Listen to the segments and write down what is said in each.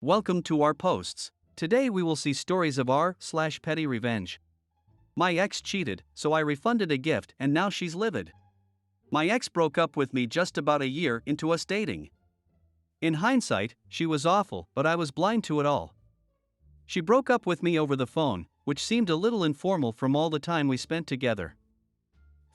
Welcome to our posts. Today we will see stories of r/Pettyrevenge. My ex cheated, so I refunded a gift and now she's livid. My ex broke up with me just about a year into us dating. In hindsight, she was awful, but I was blind to it all. She broke up with me over the phone, which seemed a little informal from all the time we spent together.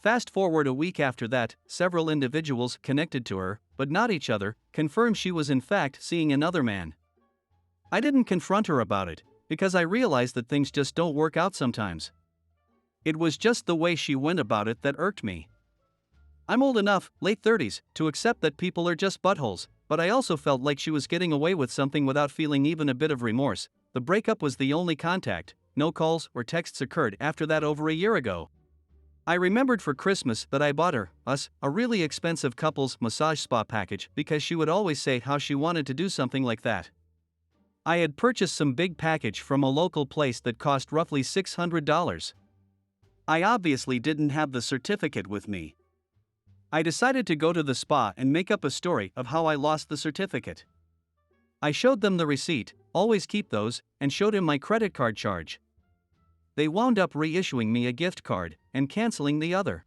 Fast forward a week after that, several individuals connected to her, but not each other, confirmed she was in fact seeing another man. I didn't confront her about it, because I realized that things just don't work out sometimes. It was just the way she went about it that irked me. I'm old enough, late 30s, to accept that people are just buttholes, but I also felt like she was getting away with something without feeling even a bit of remorse. The breakup was the only contact, no calls or texts occurred after that over a year ago. I remembered for Christmas that I bought us, a really expensive couples massage spa package because she would always say how she wanted to do something like that. I had purchased some big package from a local place that cost roughly $600. I obviously didn't have the certificate with me. I decided to go to the spa and make up a story of how I lost the certificate. I showed them the receipt, always keep those, and showed him my credit card charge. They wound up reissuing me a gift card and canceling the other.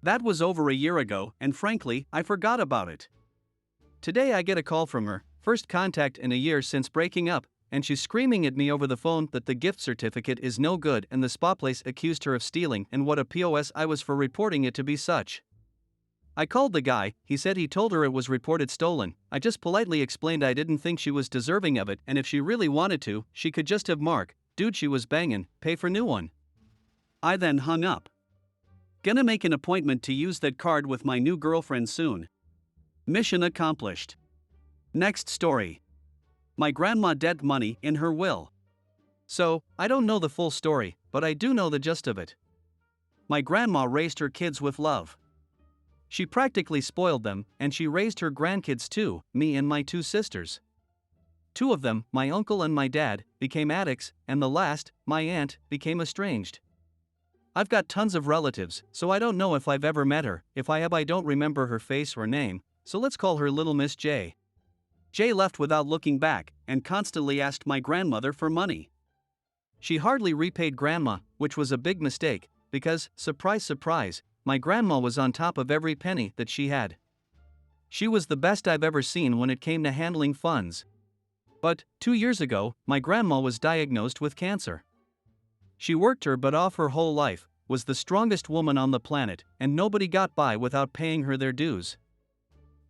That was over a year ago, and frankly, I forgot about it. Today I get a call from her, first contact in a year since breaking up, and she's screaming at me over the phone that the gift certificate is no good and the spa place accused her of stealing, and what a POS I was for reporting it to be such. I called the guy, he said he told her it was reported stolen. I just politely explained I didn't think she was deserving of it, and if she really wanted to, she could just have dude she was bangin', pay for new one. I then hung up. Gonna make an appointment to use that card with my new girlfriend soon. Mission accomplished. Next story. My grandma dead money in her will. So, I don't know the full story, but I do know the gist of it. My grandma raised her kids with love. She practically spoiled them, and she raised her grandkids too, me and my two sisters. Two of them, my uncle and my dad, became addicts, and the last, my aunt, became estranged. I've got tons of relatives, so I don't know if I've ever met her. If I have, I don't remember her face or name, so let's call her Little Miss J. J left without looking back, and constantly asked my grandmother for money. She hardly repaid Grandma, which was a big mistake, because, surprise surprise, my grandma was on top of every penny that she had. She was the best I've ever seen when it came to handling funds. But, 2 years ago, my grandma was diagnosed with cancer. She worked her butt off her whole life, was the strongest woman on the planet, and nobody got by without paying her their dues.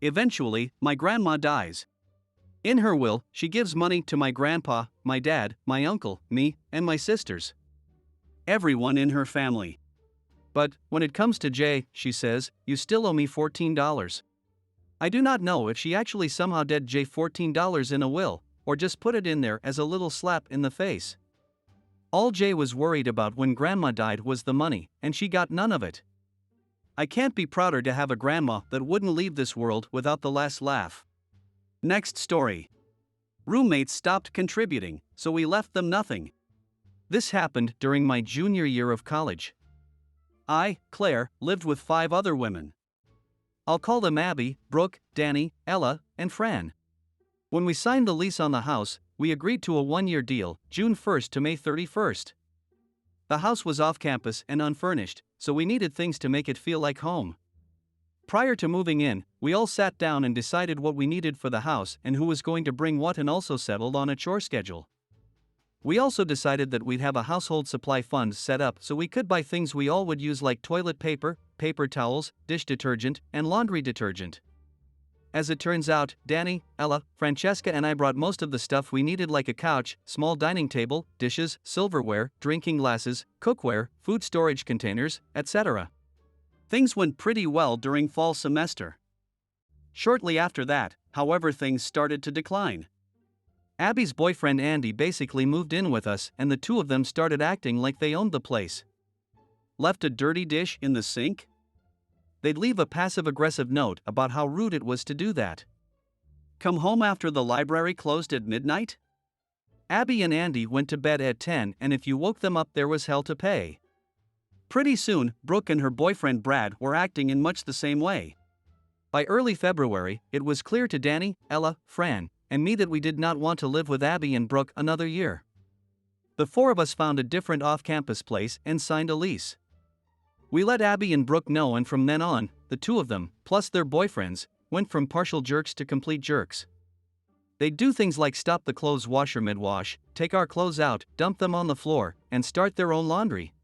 Eventually, my grandma dies. In her will, she gives money to my grandpa, my dad, my uncle, me, and my sisters. Everyone in her family. But, when it comes to Jay, she says, you still owe me $14. I do not know if she actually somehow did Jay $14 in a will, or just put it in there as a little slap in the face. All Jay was worried about when Grandma died was the money, and she got none of it. I can't be prouder to have a grandma that wouldn't leave this world without the last laugh. Next story. Roommates stopped contributing, so we left them nothing. This happened during my junior year of college. I, Claire, lived with 5 other women. I'll call them Abby, Brooke, Danny, Ella, and Fran. When we signed the lease on the house, we agreed to a 1-year deal, June 1st to May 31st. The house was off campus and unfurnished, so we needed things to make it feel like home. Prior to moving in, we all sat down and decided what we needed for the house and who was going to bring what, and also settled on a chore schedule. We also decided that we'd have a household supply fund set up so we could buy things we all would use like toilet paper, paper towels, dish detergent, and laundry detergent. As it turns out, Danny, Ella, Francesca and I brought most of the stuff we needed, like a couch, small dining table, dishes, silverware, drinking glasses, cookware, food storage containers, etc. Things went pretty well during fall semester. Shortly after that, however, things started to decline. Abby's boyfriend Andy basically moved in with us, and the two of them started acting like they owned the place. Left a dirty dish in the sink? They'd leave a passive-aggressive note about how rude it was to do that. Come home after the library closed at midnight? Abby and Andy went to bed at 10, and if you woke them up there was hell to pay. Pretty soon, Brooke and her boyfriend Brad were acting in much the same way. By early February, it was clear to Danny, Ella, Fran, and me that we did not want to live with Abby and Brooke another year. The four of us found a different off-campus place and signed a lease. We let Abby and Brooke know, and from then on, the two of them, plus their boyfriends, went from partial jerks to complete jerks. They'd do things like stop the clothes washer mid-wash, take our clothes out, dump them on the floor, and start their own laundry.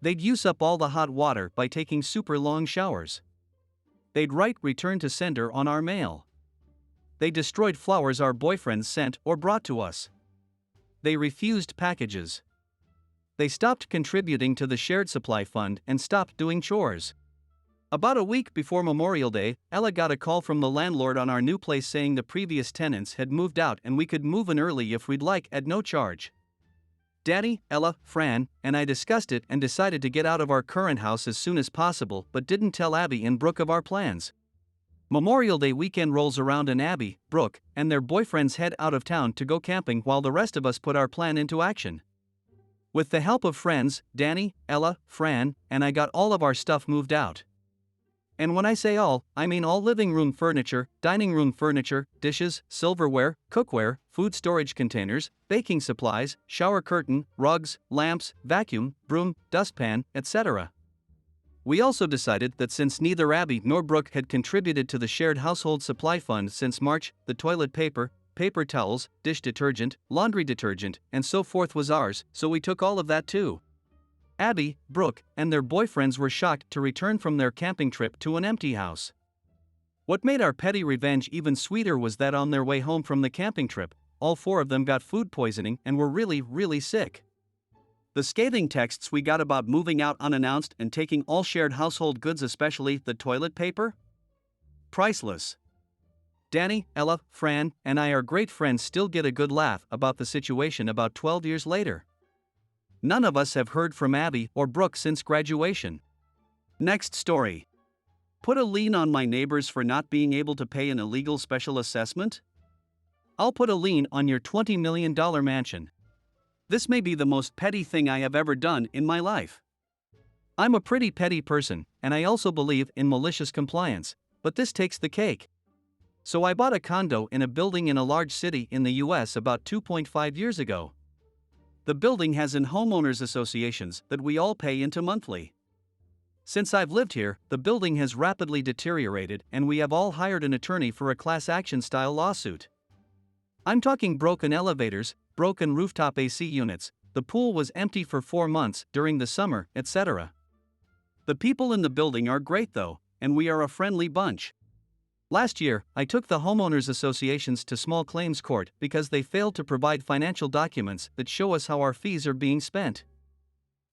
They'd use up all the hot water by taking super long showers. They'd write return to sender on our mail. They destroyed flowers our boyfriends sent or brought to us. They refused packages. They stopped contributing to the shared supply fund and stopped doing chores. About a week before Memorial Day, Ella got a call from the landlord on our new place saying the previous tenants had moved out and we could move in early if we'd like at no charge. Danny, Ella, Fran, and I discussed it and decided to get out of our current house as soon as possible, but didn't tell Abby and Brooke of our plans. Memorial Day weekend rolls around and Abby, Brooke, and their boyfriends head out of town to go camping while the rest of us put our plan into action. With the help of friends, Danny, Ella, Fran, and I got all of our stuff moved out. And when I say all, I mean all living room furniture, dining room furniture, dishes, silverware, cookware, food storage containers, baking supplies, shower curtain, rugs, lamps, vacuum, broom, dustpan, etc. We also decided that since neither Abby nor Brooke had contributed to the shared household supply fund since March, the toilet paper, paper towels, dish detergent, laundry detergent, and so forth was ours, so we took all of that too. Abby, Brooke, and their boyfriends were shocked to return from their camping trip to an empty house. What made our petty revenge even sweeter was that on their way home from the camping trip, all four of them got food poisoning and were really, really sick. The scathing texts we got about moving out unannounced and taking all shared household goods, especially the toilet paper? Priceless. Danny, Ella, Fran, and I, our great friends, still get a good laugh about the situation about 12 years later. None of us have heard from Abby or Brooke since graduation. Next story. Put a lien on my neighbors for not being able to pay an illegal special assessment? I'll put a lien on your $20 million mansion. This may be the most petty thing I have ever done in my life. I'm a pretty petty person, and I also believe in malicious compliance, but this takes the cake. So I bought a condo in a building in a large city in the US about 2.5 years ago. The building has in homeowners associations that we all pay into monthly. Since I've lived here, the building has rapidly deteriorated and we have all hired an attorney for a class action style lawsuit. I'm talking broken elevators, broken rooftop AC units, the pool was empty for 4 months during the summer, etc. The people in the building are great though, and we are a friendly bunch. Last year, I took the homeowners associations to small claims court because they failed to provide financial documents that show us how our fees are being spent.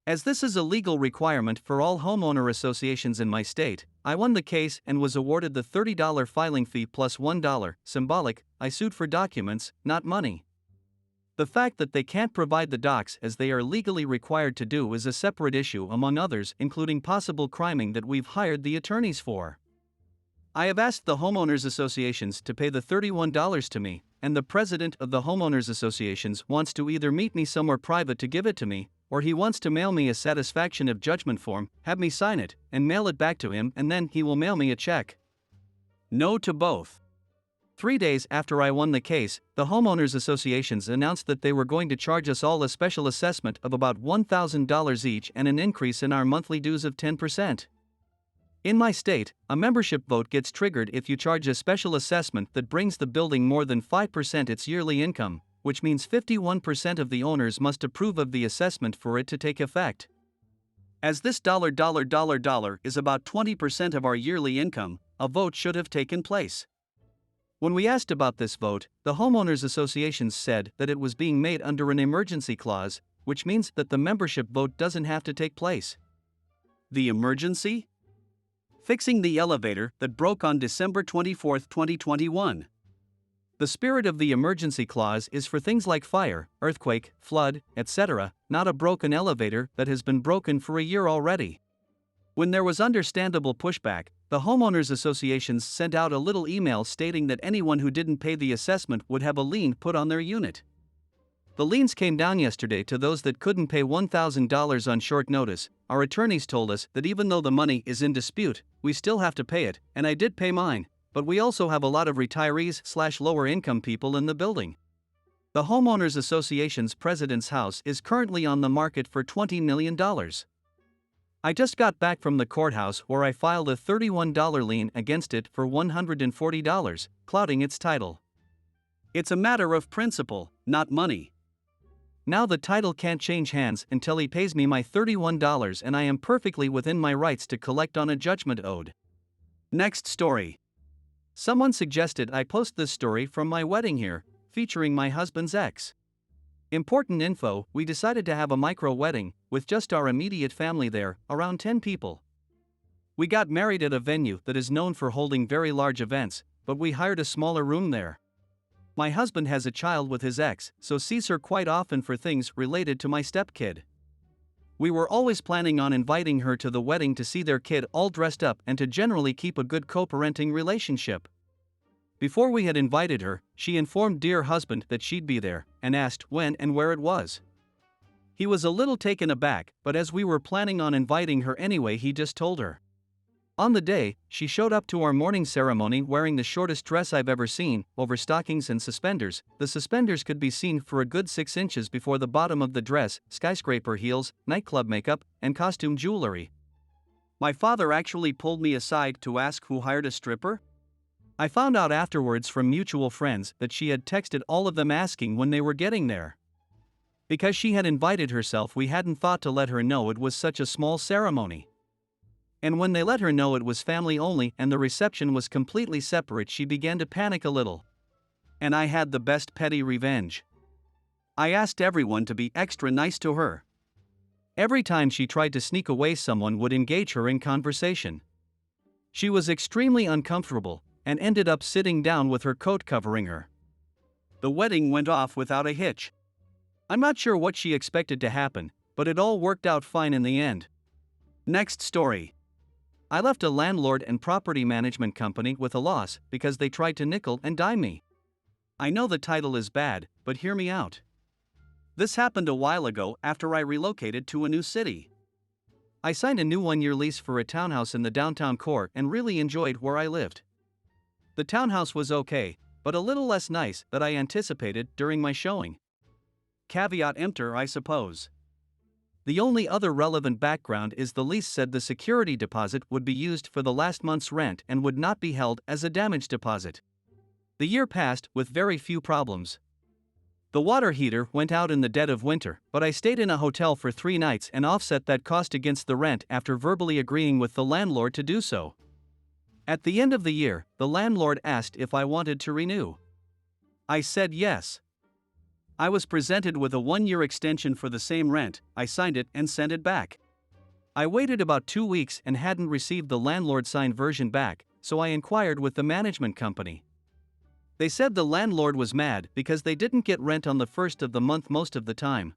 As this is a legal requirement for all homeowner associations in my state, I won the case and was awarded the $30 filing fee plus $1, symbolic. I sued for documents, not money. The fact that they can't provide the docs as they are legally required to do is a separate issue, among others, including possible criming that we've hired the attorneys for. I have asked the homeowners associations to pay the $31 to me, and the president of the homeowners associations wants to either meet me somewhere private to give it to me, or he wants to mail me a satisfaction of judgment form, have me sign it, and mail it back to him, and then he will mail me a check. No to both. 3 days after I won the case, the homeowners associations announced that they were going to charge us all a special assessment of about $1,000 each and an increase in our monthly dues of 10%. In my state, a membership vote gets triggered if you charge a special assessment that brings the building more than 5% its yearly income, which means 51% of the owners must approve of the assessment for it to take effect. As this $$ is about 20% of our yearly income, a vote should have taken place. When we asked about this vote, the homeowners associations said that it was being made under an emergency clause, which means that the membership vote doesn't have to take place. The emergency? Fixing the elevator that broke on December 24, 2021. The spirit of the emergency clause is for things like fire, earthquake, flood, etc., not a broken elevator that has been broken for a year already. When there was understandable pushback, the homeowners associations sent out a little email stating that anyone who didn't pay the assessment would have a lien put on their unit. The liens came down yesterday to those that couldn't pay $1,000 on short notice. Our attorneys told us that even though the money is in dispute, we still have to pay it, and I did pay mine, but we also have a lot of retirees/lower income people in the building. The Homeowners Association's president's house is currently on the market for $20 million. I just got back from the courthouse where I filed a $31 lien against it for $140, clouding its title. It's a matter of principle, not money. Now the title can't change hands until he pays me my $31, and I am perfectly within my rights to collect on a judgment owed. Next story. Someone suggested I post this story from my wedding here, featuring my husband's ex. Important info: we decided to have a micro wedding, with just our immediate family there, around 10 people. We got married at a venue that is known for holding very large events, but we hired a smaller room there. My husband has a child with his ex, so sees her quite often for things related to my stepkid. We were always planning on inviting her to the wedding to see their kid all dressed up and to generally keep a good co-parenting relationship. Before we had invited her, she informed dear husband that she'd be there, and asked when and where it was. He was a little taken aback, but as we were planning on inviting her anyway, he just told her. On the day, she showed up to our morning ceremony wearing the shortest dress I've ever seen, over stockings and suspenders. The suspenders could be seen for a good 6 inches before the bottom of the dress, skyscraper heels, nightclub makeup, and costume jewelry. My father actually pulled me aside to ask who hired a stripper. I found out afterwards from mutual friends that she had texted all of them asking when they were getting there. Because she had invited herself, we hadn't thought to let her know it was such a small ceremony. And when they let her know it was family only and the reception was completely separate, she began to panic a little. And I had the best petty revenge. I asked everyone to be extra nice to her. Every time she tried to sneak away, someone would engage her in conversation. She was extremely uncomfortable, and ended up sitting down with her coat covering her. The wedding went off without a hitch. I'm not sure what she expected to happen, but it all worked out fine in the end. Next story. I left a landlord and property management company with a loss because they tried to nickel and dime me. I know the title is bad, but hear me out. This happened a while ago after I relocated to a new city. I signed a new 1-year lease for a townhouse in the downtown core and really enjoyed where I lived. The townhouse was okay, but a little less nice than I anticipated during my showing. Caveat emptor, I suppose. The only other relevant background is the lease said the security deposit would be used for the last month's rent and would not be held as a damage deposit. The year passed with very few problems. The water heater went out in the dead of winter, but I stayed in a hotel for 3 nights and offset that cost against the rent after verbally agreeing with the landlord to do so. At the end of the year, the landlord asked if I wanted to renew. I said yes. I was presented with a 1-year extension for the same rent. I signed it and sent it back. I waited about 2 weeks and hadn't received the landlord signed version back, so I inquired with the management company. They said the landlord was mad because they didn't get rent on the first of the month most of the time.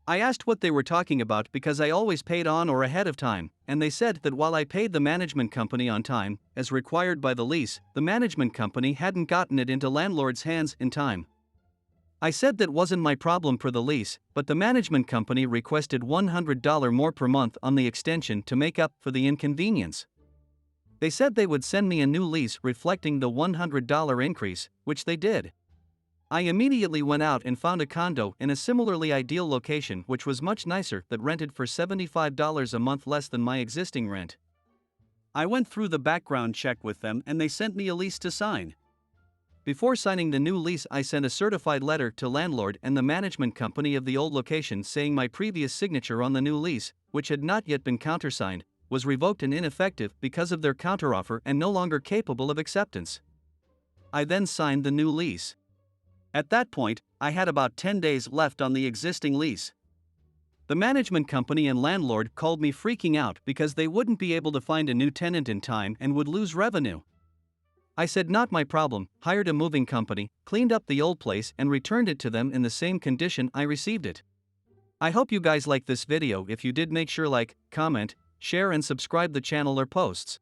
I asked what they were talking about because I always paid on or ahead of time, and they said that while I paid the management company on time, as required by the lease, the management company hadn't gotten it into landlord's hands in time. I said that wasn't my problem for the lease, but the management company requested $100 more per month on the extension to make up for the inconvenience. They said they would send me a new lease reflecting the $100 increase, which they did. I immediately went out and found a condo in a similarly ideal location which was much nicer, that rented for $75 a month less than my existing rent. I went through the background check with them and they sent me a lease to sign. Before signing the new lease, I sent a certified letter to landlord and the management company of the old location saying my previous signature on the new lease, which had not yet been countersigned, was revoked and ineffective because of their counteroffer and no longer capable of acceptance. I then signed the new lease. At that point, I had about 10 days left on the existing lease. The management company and landlord called me freaking out because they wouldn't be able to find a new tenant in time and would lose revenue. I said not my problem, hired a moving company, cleaned up the old place and returned it to them in the same condition I received it. I hope you guys like this video. If you did, make sure like, comment, share and subscribe the channel or posts.